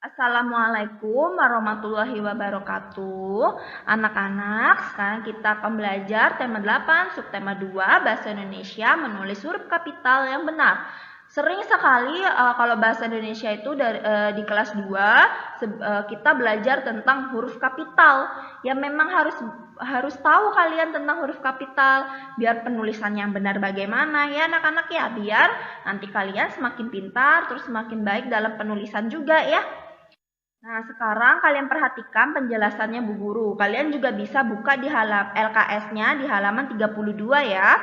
Assalamualaikum warahmatullahi wabarakatuh. Anak-anak, sekarang kita akan belajar tema 8, subtema 2, Bahasa Indonesia menulis huruf kapital yang benar. Sering sekali kalau bahasa Indonesia itu di kelas 2 kita belajar tentang huruf kapital. Ya memang harus tahu kalian tentang huruf kapital biar penulisannya yang benar bagaimana ya anak-anak ya, biar nanti kalian semakin pintar terus semakin baik dalam penulisan juga ya. Nah, sekarang kalian perhatikan penjelasannya Bu Guru. Kalian juga bisa buka di LKS-nya di halaman 32 ya.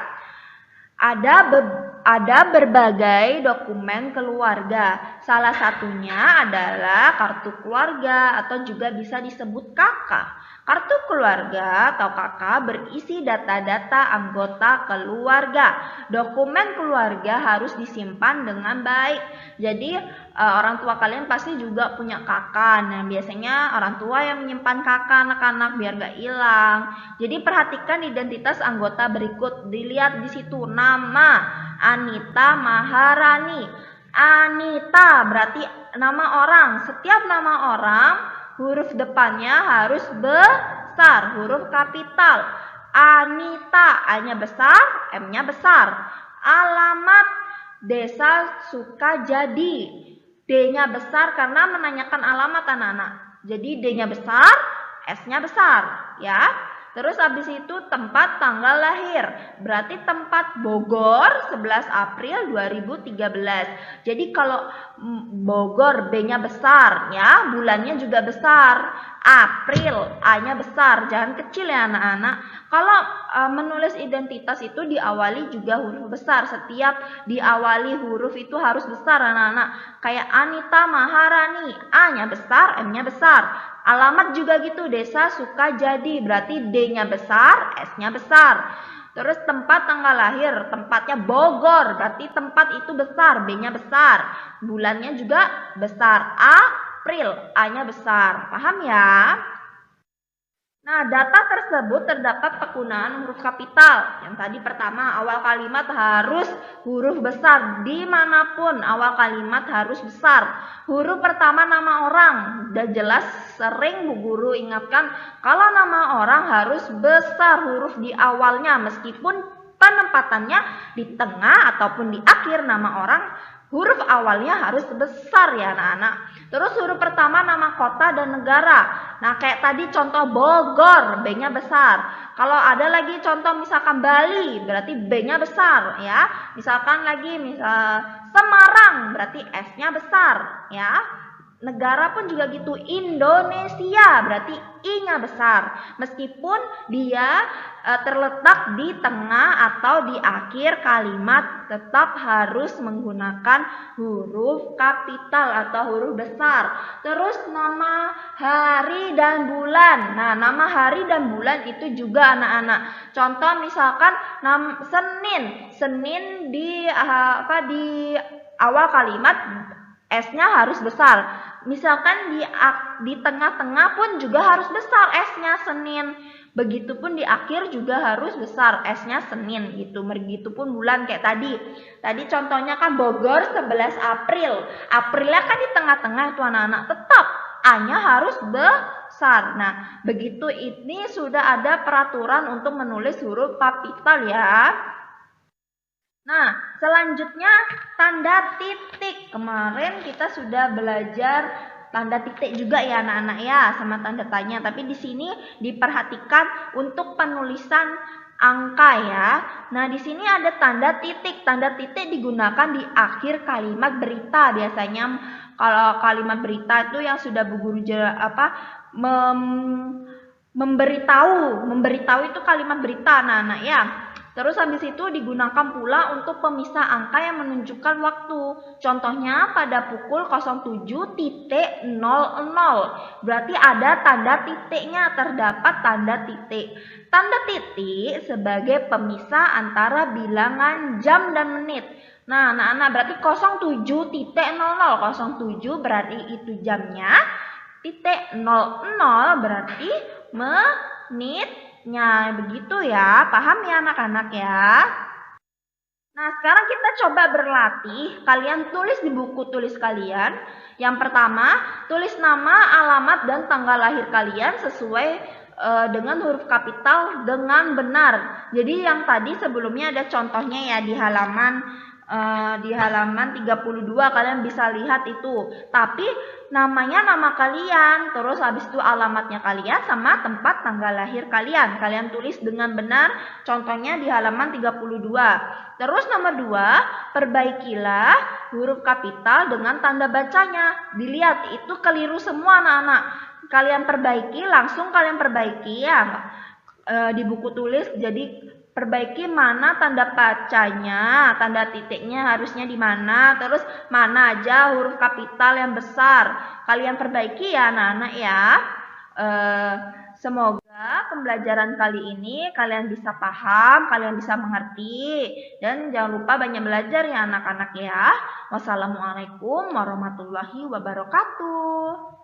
Ada berbagai dokumen keluarga. Salah satunya adalah kartu keluarga atau juga bisa disebut KK. Kartu keluarga atau KK berisi data-data anggota keluarga. Dokumen keluarga harus disimpan dengan baik. Jadi orang tua kalian pasti juga punya KK. Nah, biasanya orang tua yang menyimpan KK anak-anak biar nggak hilang. Jadi perhatikan identitas anggota berikut. Dilihat di situ nama Anita Maharani. Anita berarti nama orang. Setiap nama orang huruf depannya harus besar, huruf kapital. Anita, A-nya besar, M-nya besar. Alamat Desa Sukajadi. D-nya besar karena menanyakan alamat anak-anak. Jadi D-nya besar, S-nya besar, ya. Terus habis itu tempat tanggal lahir. Berarti tempat Bogor 11 April 2013. Jadi kalau Bogor B-nya besar ya, bulannya juga besar. April A-nya besar, jangan kecil ya anak-anak. Kalau menulis identitas itu diawali juga huruf besar. Setiap diawali huruf itu harus besar anak-anak. Kayak Anita Maharani, A-nya besar, M-nya besar. Alamat juga gitu, Desa Sukajadi, berarti D-nya besar, S-nya besar. Terus tempat tanggal lahir, tempatnya Bogor, berarti tempat itu besar, B-nya besar. Bulannya juga besar, April, A-nya besar. Paham ya? Nah, data tersebut terdapat penggunaan huruf kapital. Yang tadi pertama, awal kalimat harus huruf besar. Dimanapun awal kalimat harus besar. Huruf pertama nama orang. Udah jelas sering Bu Guru ingatkan, kalau nama orang harus besar huruf di awalnya. Meskipun penempatannya di tengah ataupun di akhir nama orang, huruf awalnya harus besar ya anak-anak. Terus huruf pertama nama kota dan negara. Nah kayak tadi contoh Bogor, B-nya besar. Kalau ada lagi contoh misalkan Bali, berarti B-nya besar ya. Misalkan lagi Semarang, berarti S-nya besar ya. Negara pun juga gitu, Indonesia berarti I-nya besar. Meskipun dia terletak di tengah atau di akhir kalimat, tetap harus menggunakan huruf kapital atau huruf besar. Terus nama hari dan bulan. Nah, nama hari dan bulan itu juga anak-anak. Contoh misalkan Senin di awal kalimat S-nya harus besar. Misalkan di tengah-tengah pun juga harus besar S-nya Senin. Begitupun di akhir juga harus besar S-nya Senin gitu. Begitupun bulan kayak tadi. Tadi contohnya kan Bogor 11 April. Aprilnya kan di tengah-tengah itu anak-anak. Tetap A-nya harus besar. Nah, begitu ini sudah ada peraturan untuk menulis huruf kapital ya. Nah, selanjutnya tanda titik. Kemarin kita sudah belajar tanda titik juga ya anak-anak ya, sama tanda tanya. Tapi di sini diperhatikan untuk penulisan angka ya. Nah, di sini ada tanda titik. Tanda titik digunakan di akhir kalimat berita. Biasanya kalau kalimat berita itu yang sudah Bu Guru memberitahu itu kalimat berita anak-anak ya. Terus habis itu digunakan pula untuk pemisah angka yang menunjukkan waktu. Contohnya pada pukul 07.00. Berarti ada tanda titiknya, terdapat tanda titik. Tanda titik sebagai pemisah antara bilangan jam dan menit. Nah, anak-anak berarti 07.00. 07 berarti itu jamnya. Titik 00 berarti menit. Begitu ya, paham ya anak-anak ya? Nah, sekarang kita coba berlatih. Kalian tulis di buku tulis kalian. Yang pertama, tulis nama, alamat, dan tanggal lahir kalian sesuai dengan huruf kapital dengan benar. Jadi yang tadi sebelumnya ada contohnya ya di halaman 32 kalian bisa lihat itu. Tapi namanya nama kalian, terus habis itu alamatnya kalian sama tempat tanggal lahir kalian. Kalian tulis dengan benar, contohnya di halaman 32. Terus nomor 2, perbaikilah huruf kapital dengan tanda bacanya. Dilihat itu keliru semua anak-anak. Kalian perbaiki, langsung kalian perbaiki ya di buku tulis. Jadi perbaiki mana tanda bacanya, tanda titiknya harusnya di mana, terus mana aja huruf kapital yang besar. Kalian perbaiki ya anak-anak ya. Semoga pembelajaran kali ini kalian bisa paham, kalian bisa mengerti, dan jangan lupa banyak belajar ya anak-anak ya. Wassalamualaikum warahmatullahi wabarakatuh.